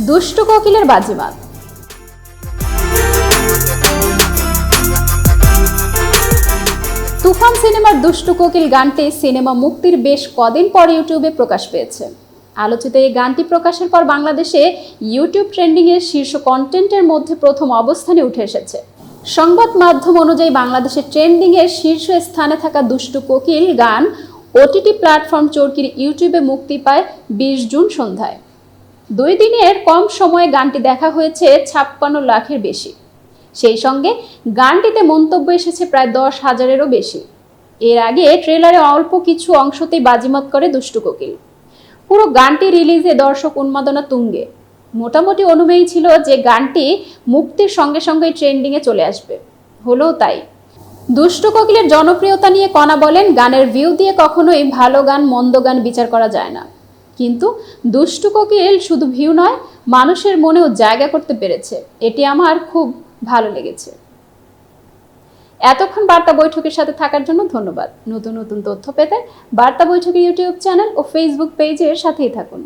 দুষ্টু কোকিলের বাজিমাত। তুফান সিনেমার দুষ্টু কোকিল গানটি সিনেমা মুক্তির বেশ কদিন পর ইউটিউবে প্রকাশ পেয়েছে। আলোচিত এই গানটি প্রকাশের পর বাংলাদেশে ইউটিউব ট্রেন্ডিংয়ের শীর্ষ কন্টেন্টের মধ্যে প্রথম অবস্থানে উঠে এসেছে। সংবাদ মাধ্যম অনুযায়ী বাংলাদেশের ট্রেন্ডিংয়ের শীর্ষ স্থানে থাকা দুষ্টু কোকিল গান ওটিটি প্ল্যাটফর্ম চরকির ইউটিউবে মুক্তি পায় ২০ জুন সন্ধ্যায়। ২ দিনের কম সময়ে গানটি দেখা হয়েছে ৫৬ লাখের বেশি। সেই সঙ্গে গানটিতে মন্তব্য এসেছে প্রায় ১০,০০০-এরও বেশি। এর আগে ট্রেলারে অল্প কিছু অংশতেই বাজিমাত করে দুষ্টু কোকিল। পুরো গানটি রিলিজে দর্শক উন্মাদনা তুঙ্গে। মোটামুটি অনুমেয় ছিল যে গানটি মুক্তির সঙ্গে সঙ্গেই ট্রেন্ডিংয়ে চলে আসবে। হলোও তাই। দুষ্টু কোকিলের জনপ্রিয়তা নিয়ে কণা বলেন, গানের ভিউ দিয়ে কখনোই ভালো গান মন্দ গান বিচার করা যায় না। কিন্তু দুষ্টু কোকিল শুধু ভিউ নয়, মানুষের মনেও জায়গা করতে পেরেছে। এটি আমার খুব ভালো লেগেছে। এতক্ষণ বার্তা বৈঠকের সাথে থাকার জন্য ধন্যবাদ। নতুন নতুন তথ্য পেতে বার্তা বৈঠকের ইউটিউব চ্যানেল ও ফেসবুক পেজের সাথেই থাকুন।